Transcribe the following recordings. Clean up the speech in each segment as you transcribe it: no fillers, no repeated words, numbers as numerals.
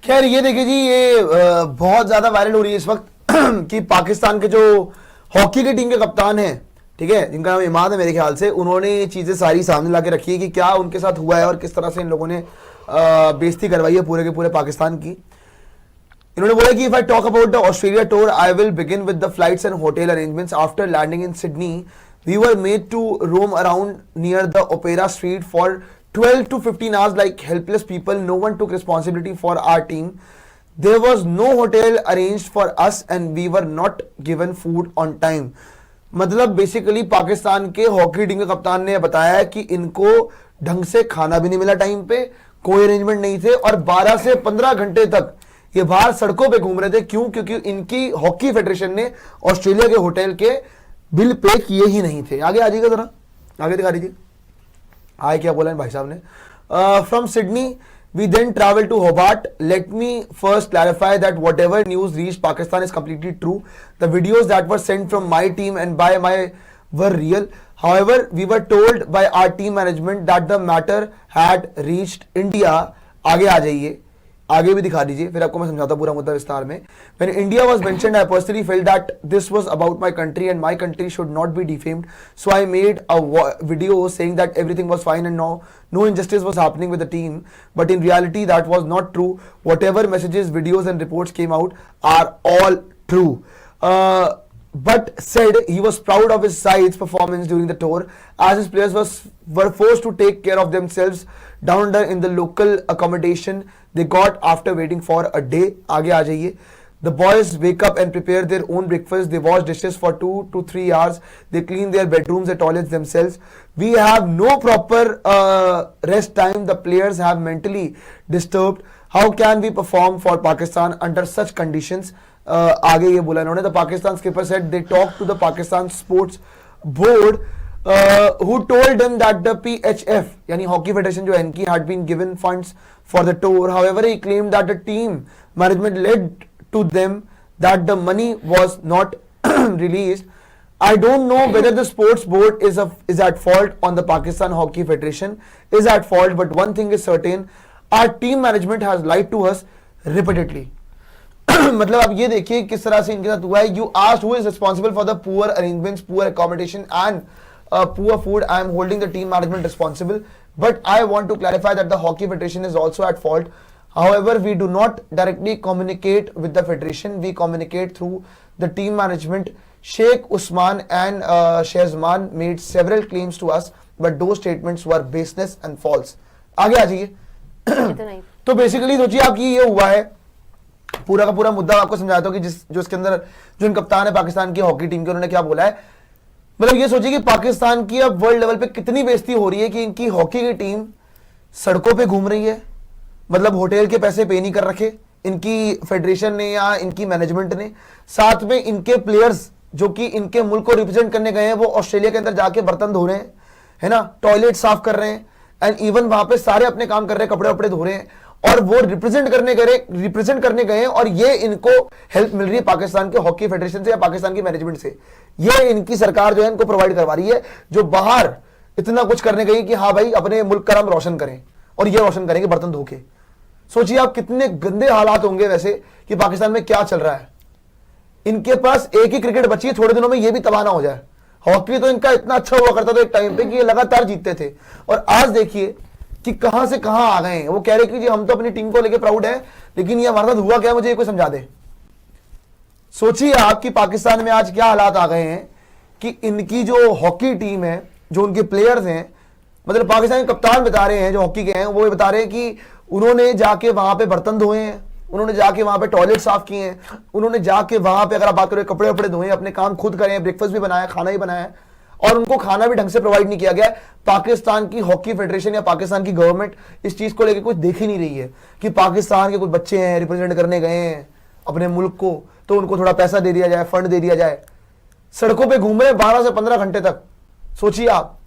खैर ये देखिए जी, ये बहुत ज्यादा वायरल हो रही है इस वक्त कि पाकिस्तान के जो हॉकी की टीम के कप्तान हैं, ठीक है, जिनका नाम इमाद है मेरे ख्याल से, उन्होंने ये चीजें सारी सामने ला के रखी है कि क्या उनके साथ हुआ है और किस तरह से इन लोगों ने बेइज्जती करवाई है पूरे के पूरे पाकिस्तान की। इन्होंने बोला कि if I talk about the Australia tour I will begin with the flights and hotel arrangements after landing in Sydney we were made to roam around near the opera street for 12 to 15 hours like helpless people. No one took responsibility for our team. There was no hotel arranged for us and we were not given food on time. मतलब basically Pakistan के hockey team के कप्तान ने बताया कि इनको ढंग से खाना भी नहीं मिला टाइम पे, कोई अरेंजमेंट नहीं थे और 12 से 15 घंटे तक ये बाहर सड़कों पे घूम रहे थे। क्यों? क्योंकि इनकी हॉकी फेडरेशन ने ऑस्ट्रेलिया के होटल के बिल पे किए ही नहीं थे। आगे आ जाइएगा, जरा आगे दिखा दीजिए। हाय क्या बोला है भाई साहब ने। From Sydney we then travel to Hobart. Let me first clarify that whatever news reach Pakistan is completely true. The videos that were sent from my team and by my were real. However, we were told by our team management that the matter had reached India. आगे आ जाइए, आगे भी दिखा दीजिए, फिर आपको मैं समझाता पूरा मुद्दा विस्तार में। When India was mentioned, I personally felt that this was about my country and my country should not be defamed. So I made a video saying that everything was fine and no injustice was happening with the team. But in reality, that was not true. Whatever messages, videos and reports came out are all true. But said he was proud of his side's performance during the tour as his players were forced to take care of themselves down under in the local accommodation they got after waiting for a day. आगे आ जाइए। The boys wake up and prepare their own breakfast. They wash dishes for 2 to 3 hours. They clean their bedrooms and toilets themselves. We have no proper rest time. The players have mentally disturbed. How can we perform for Pakistan under such conditions? आगे ये बोला इन्होंने। The Pakistan skipper said they talk to the Pakistan sports board who told them that the PHF यानी hockey federation जो है इनकी had been given funds for the tour. However, he claimed that the team management led to them that the money was not released. I don't know whether the sports board is at fault on the Pakistan Hockey Federation is at fault, but one thing is certain, our team management has lied to us repeatedly. मतलब आप ये देखिए किस तरह से इनके साथ हुआ है। You asked who is responsible for the poor arrangements, poor accommodation and poor food. I am holding the team management responsible, but I want to clarify that the hockey federation is also at fault. However, we do not directly communicate with the federation. We communicate through the team management. Sheikh Usman and Shehzman made several claims to us, but those statements were baseless and false. आगे आ जाइए। तो basically सोचिए आपकी ये हुआ है, पूरा का पूरा मुद्दा आपको समझाता हूँ कि जो इसके अंदर जो इन कप्तान है पाकिस्तान की हॉकी टीम के, उन्होंने क्या बोला है। मतलब ये सोचिए कि पाकिस्तान की अब वर्ल्ड लेवल पे कितनी बेइज्जती हो रही है कि इनकी हॉकी की टीम सड़कों पे घूम रही है, मतलब होटल के पैसे पे नहीं कर रखे इनकी फेडरेशन ने या इनकी मैनेजमेंट ने। साथ में इनके प्लेयर्स जो कि इनके मुल्क को रिप्रेजेंट करने गए हैं, वो ऑस्ट्रेलिया के अंदर जाके बर्तन धो रहे हैं, है ना, टॉयलेट साफ कर रहे हैं, एंड इवन वहां पे सारे अपने काम कर रहे हैं, कपड़े वपड़े धो रहे हैं, और वो रिप्रेजेंट करने गए हैं, और ये इनको हेल्प मिल रही है पाकिस्तान के हॉकी फेडरेशन से या पाकिस्तान की मैनेजमेंट से। ये इनकी सरकार जो है इनको प्रोवाइड करवा रही है, जो बाहर इतना कुछ करने गई कि हाँ भाई अपने मुल्क का नाम रोशन करें, और ये रोशन करेंगे बर्तन धो के। सोचिए आप कितने गंदे हालात होंगे वैसे कि पाकिस्तान में क्या चल रहा है। इनके पास एक ही क्रिकेट बची है, थोड़े दिनों में ये भी तबाह ना हो जाए। हॉकी तो इनका इतना अच्छा हुआ करता था एक टाइम पे कि ये लगातार जीतते थे, और आज देखिए कि कहां से कहां आ गए हैं। वो कह रहे कि जी हम तो अपनी टीम को लेके प्राउड है, लेकिन ये हमारे साथ हुआ क्या, मुझे ये कोई समझा दे। सोचिए आप कि पाकिस्तान में आज क्या हालात आ गए हैं कि इनकी जो हॉकी टीम है, जो उनके प्लेयर्स हैं, मतलब पाकिस्तान के कप्तान बता रहे हैं जो हॉकी के हैं, वो बता रहे हैं कि उन्होंने जाके वहां पे बर्तन धोए हैं, उन्होंने जाके वहां पे टॉयलेट साफ किए हैं, उन्होंने जाके वहां पे अगर आप बात करें कपड़े वपड़े धोए, अपने काम खुद करें, ब्रेकफास्ट भी बनाया, खाना भी बनाया, और उनको खाना भी ढंग से प्रोवाइड नहीं किया गया। पाकिस्तान की हॉकी फेडरेशन या पाकिस्तान की गवर्नमेंट इस चीज को लेकर कुछ देख ही नहीं रही है कि पाकिस्तान के कुछ बच्चे हैं, रिप्रेजेंट करने गए हैं अपने मुल्क को, तो उनको थोड़ा पैसा दे दिया जाए, फंड दे दिया जाए। सड़कों पर घूम रहे 12 से 15 घंटे तक, सोचिए आप।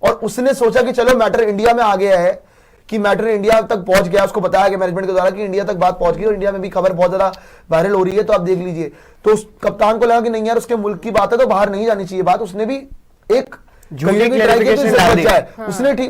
और उसने सोचा कि चलो मैटर इंडिया में आ गया है, कि मैटर इंडिया तक पहुंच गया, उसको बताया गया मैनेजमेंट के द्वारा कि इंडिया तक बात पहुंच गई, और इंडिया में भी खबर बहुत ज्यादा वायरल हो रही है, तो आप देख लीजिए। तो उस कप्तान को लगा कि नहीं यार, उसके मुल्क की बात है तो बाहर नहीं जानी चाहिए बात। उसने भी एक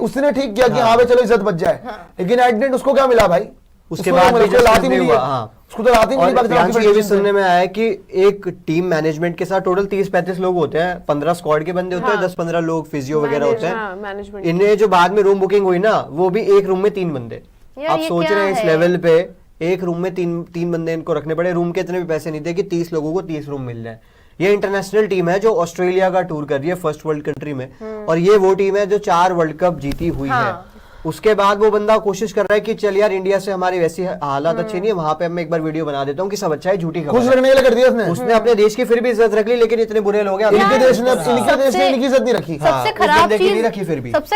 उसने ठीक किया कि हाँ भाई चलो इज्जत बच जाए, लेकिन एट द एंड उसको क्या मिला भाई, उसके बाद भी जस्ट नहीं हुआ। हाँ, उसको तो रात ही मिली। और ये भी सुनने में आया है कि एक टीम मैनेजमेंट के साथ टोटल 30-35 लोग होते हैं, 15 स्क्वाड के बंदे होते हैं, 10-15 लोग फिजियो वगैरह होते हैं। इन्हें जो बाद में रूम बुकिंग हुई ना, वो भी एक रूम में 3 बंदे। आप सोच रहे हैं इस लेवल पे एक रूम में तीन बंदे इनको रखने पड़े। रूम के इतने भी पैसे नहीं थे कि 30 लोगों को 30 रूम मिल जाए। ये इंटरनेशनल टीम है जो ऑस्ट्रेलिया का टूर कर रही है फर्स्ट वर्ल्ड कंट्री में, और ये वो टीम है जो 4 वर्ल्ड कप जीती हुई है। उसके बाद वो बंदा कोशिश कर रहा है कि चल यार इंडिया से हमारी वैसी हालात अच्छी नहीं है, वहां पे मैं एक बार वीडियो बना देता हूँ कि सब अच्छा है, झूठी खबर। खुश रखने के लिए कर दिया उसने अपने देश की फिर भी इज्जत रख ली, लेकिन इतने बुरे लोग हैं इनके देश ने इनकी इज्जत नहीं रखी। सबसे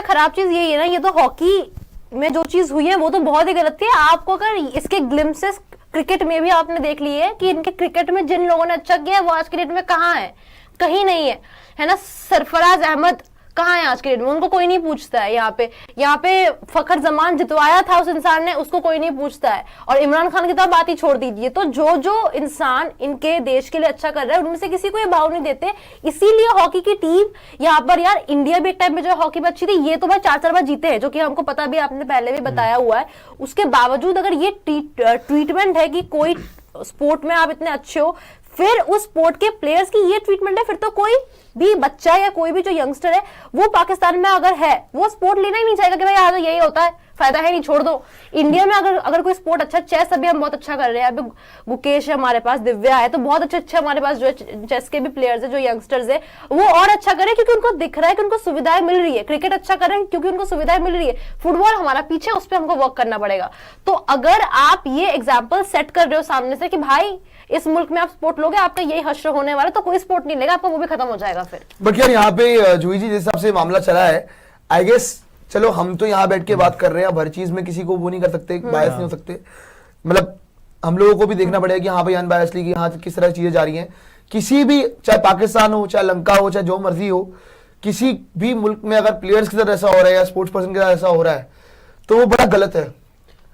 खराब चीज यही है ना, ये तो हॉकी में जो चीज हुई है वो तो बहुत ही गलत थी। आपको अगर इसके ग्लिम्सेस क्रिकेट में भी आपने देख लिए है कि इनके क्रिकेट में जिन लोगों ने अच्छा किया वो आज के डेट में कहाँ है, कहीं नहीं है ना। सरफराज अहमद कहाँ है आज के डेट में, उनको कोई नहीं पूछता है। यहाँ पे फखर जमान जितवाया था उस इंसान ने, उसको कोई नहीं पूछता है। और इमरान खान की तो बात ही छोड़ दीजिए। तो जो इंसान इनके देश के लिए अच्छा कर रहा है उनमें से किसी को ये भाव नहीं देते। इसीलिए हॉकी की टीम यहाँ पर, यार इंडिया भी एक टाइम पे जो हॉकी में अच्छी थी, ये तो भाई 4 बार जीते हैं, जो कि हमको पता भी, आपने पहले भी बताया हुआ है। उसके बावजूद अगर ये ट्रीटमेंट है कि कोई स्पोर्ट में आप इतने अच्छे हो, फिर उस स्पोर्ट के प्लेयर्स की ये ट्रीटमेंट है, फिर तो कोई भी बच्चा या कोई भी जो यंगस्टर है वो पाकिस्तान में अगर है वो स्पोर्ट लेना ही नहीं चाहेगा कि भाई यहाँ तो यही होता है, फायदा है नहीं, छोड़ दो। इंडिया में अगर कोई स्पोर्ट अच्छा, चेस अभी हम बहुत अच्छा कर रहे हैं, अभी गुकेश है हमारे पास, दिव्या है, तो बहुत अच्छे हमारे पास जो चेस के भी प्लेयर्स है, जो यंगस्टर्स है, वो और अच्छा करे क्योंकि उनको दिख रहा है कि उनको सुविधाएं मिल रही है। क्रिकेट अच्छा कर रहे हैं क्योंकि उनको सुविधाएं मिल रही है। फुटबॉल हमारा पीछे, उस पर हमको वर्क करना पड़ेगा। तो अगर आप ये एग्जाम्पल सेट कर रहे हो सामने से कि भाई इस मुल्क में आप स्पोर्ट लोगे, आपका यही हश्र होने वाला, तो कोई स्पोर्ट नहीं लेगा आपका, वो भी खत्म हो जाएगा फिर। बट यार यहाँ पे जूही जी जिस हिसाब से मामला चला है, आई गेस चलो हम तो यहाँ बैठ के बात कर रहे हैं, अब हर चीज में किसी को वो नहीं कर सकते, बायस नहीं हो सकते। मतलब हम लोगों को भी देखना पड़ेगा कि हाँ भाई अनबायसली कि हाँ किस तरह चीजें जा रही हैं। किसी भी, चाहे पाकिस्तान हो, चाहे लंका हो, चाहे जो मर्जी हो, किसी भी मुल्क में अगर प्लेयर्स की तरह ऐसा हो रहा है या स्पोर्ट्स पर्सन की तरह ऐसा हो रहा है तो वो बड़ा गलत है।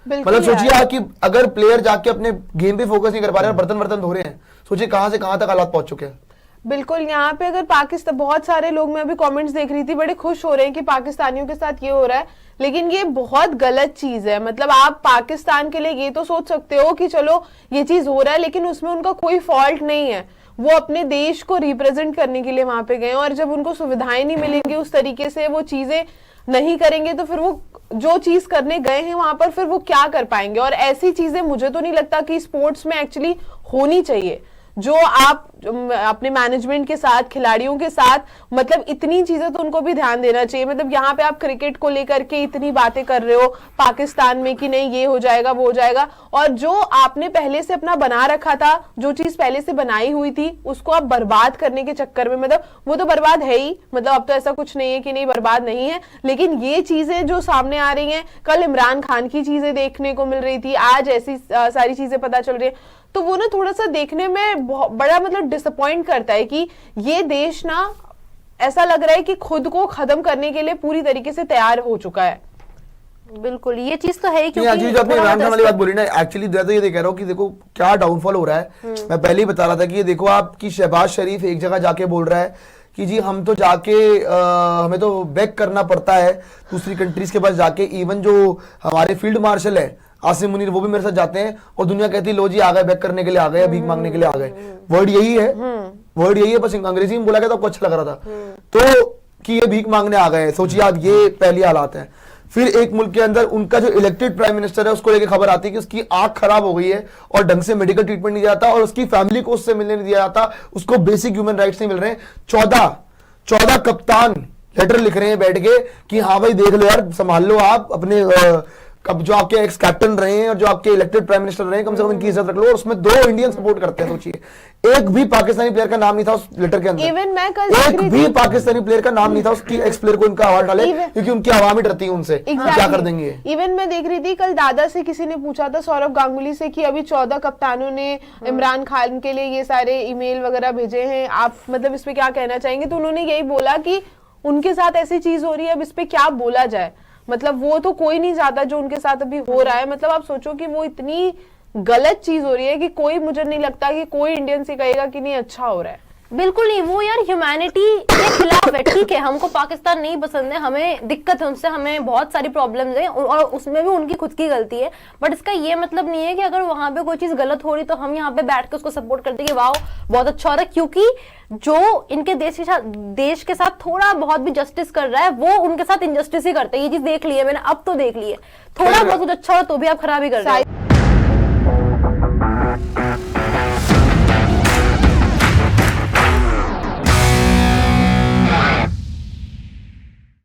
मतलब सोचिए आप कि अगर प्लेयर जाके अपने गेम पे फोकस नहीं कर पा रहे हैं, बर्तन धो रहे हैं, सोचिए कहां से कहां तक हालात पहुंच चुके हैं। बिल्कुल, यहाँ पे अगर पाकिस्तान, बहुत सारे लोग, मैं अभी कमेंट्स देख रही थी, बड़े खुश हो रहे हैं कि पाकिस्तानियों के साथ ये हो रहा है, लेकिन ये बहुत गलत चीज है। मतलब आप पाकिस्तान के लिए ये तो सोच सकते हो कि चलो ये चीज हो रहा है, लेकिन उसमें उनका कोई फॉल्ट नहीं है। वो अपने देश को रिप्रेजेंट करने के लिए वहां पे गए, और जब उनको सुविधाएं नहीं मिलेंगी, उस तरीके से वो चीजें नहीं करेंगे, तो फिर वो जो चीज करने गए हैं वहां पर फिर वो क्या कर पाएंगे। और ऐसी चीजें मुझे तो नहीं लगता कि स्पोर्ट्स में एक्चुअली होनी चाहिए। जो आप अपने मैनेजमेंट के साथ, खिलाड़ियों के साथ, मतलब इतनी चीजें तो उनको भी ध्यान देना चाहिए। मतलब यहाँ पे आप क्रिकेट को लेकर के इतनी बातें कर रहे हो पाकिस्तान में कि नहीं ये हो जाएगा वो हो जाएगा, और जो आपने पहले से अपना बना रखा था, जो चीज पहले से बनाई हुई थी, उसको आप बर्बाद करने के चक्कर में, मतलब वो तो बर्बाद है ही, मतलब अब तो ऐसा कुछ नहीं है कि नहीं बर्बाद नहीं है, लेकिन ये चीजें जो सामने आ रही हैं, कल इमरान खान की चीजें देखने को मिल रही थी, आज ऐसी सारी चीजें पता चल रही है, तो वो ना थोड़ा सा देखने में बड़ा मतलब डिसअपॉइंट करता है कि ये देश ना ऐसा लग रहा है कि खुद को खत्म करने के लिए पूरी तरीके से तैयार हो चुका है। बिल्कुल, ये चीज तो है ही, क्योंकि जो अपने इमरान खान वाली बात बोली ना, एक्चुअली तो ये कह रहा हूँ कि देखो क्या डाउनफॉल हो रहा है। मैं पहले ही बता रहा था कि ये देखो आपकी शहबाज शरीफ एक जगह जाके बोल रहा है कि जी हम तो जाके हमें तो बैक करना पड़ता है दूसरी कंट्रीज के पास जाके। इवन जो हमारे फील्ड मार्शल है आसिम मुनीर, वो भी मेरे साथ जाते हैं और दुनिया कहती है लो जी आ गए, बैक करने के लिए आ गए, भीख मांगने के लिए आ गए। वर्ड यही है, वर्ड यही है, बस अंग्रेजी में बोला गया तो आपको अच्छा लग रहा था तो कि ये भीख मांगने आ गए। सोचिए आप, ये पहली हालात है। फिर एक मुल्क के अंदर उनका जो इलेक्टेड प्राइम मिनिस्टर है उसको लेके खबर आती है कि उसकी आंख खराब हो गई है और ढंग से मेडिकल ट्रीटमेंट नहीं दिया जाता और उसकी फैमिली को उससे मिलने नहीं दिया जाता, उसको बेसिक ह्यूमन राइट्स नहीं मिल रहे हैं। 14 कप्तान लेटर लिख रहे हैं बैठ के कि हाँ भाई देख लो यार, संभाल लो आप अपने अब जो आपके एक्स कैप्टन रहे हैं और जो आपके इलेक्टेड प्राइम मिनिस्टर रहे हैं, कम से कम इनकी इज्जत रख लो। और उसमें 2 इंडियन सपोर्ट करते हैं। सोचिए एक भी पाकिस्तानी प्लेयर का नाम नहीं था उस लेटर के अंदर। इवन मैं कल एक भी पाकिस्तानी प्लेयर का नाम नहीं था उसकी एक्स प्लेयर को इनका अवार्ड डाले, क्योंकि उनकी आवाम ही डरती है उनसे क्या कर देंगे। इवन मैं देख रही थी कल, दादा से किसी ने पूछा था, सौरव गांगुली से, कि अभी 14 कप्तानों ने इमरान खान के लिए ये सारे ईमेल वगैरह भेजे हैं, आप मतलब इस पे क्या कहना चाहेंगे। तो उन्होंने यही बोला कि उनके साथ ऐसी चीज हो रही है, अब इस पे क्या बोला जाए। मतलब वो तो कोई नहीं चाहता जो उनके साथ अभी हो रहा है। मतलब आप सोचो कि वो इतनी गलत चीज हो रही है कि कोई, मुझे नहीं लगता कि कोई इंडियन से कहेगा कि नहीं अच्छा हो रहा है। बिल्कुल नहीं, वो यार ह्यूमैनिटी के खिलाफ है। ठीक है, हमको पाकिस्तान नहीं पसंद है, हमें दिक्कत है उनसे, हमें बहुत सारी प्रॉब्लम्स है और उसमें भी उनकी खुद की गलती है, बट इसका ये मतलब नहीं है कि अगर वहां पे कोई चीज गलत हो रही तो हम यहाँ पे बैठ के उसको सपोर्ट करते कि वाह बहुत अच्छा हो रहा है, क्योंकि जो इनके देश के साथ थोड़ा बहुत भी जस्टिस कर रहा है वो उनके साथ इनजस्टिस ही करते हैं। ये चीज देख ली है मैंने, अब तो देख ली है, थोड़ा बहुत कुछ अच्छा हो तो भी आप खराब ही कर रहे हो।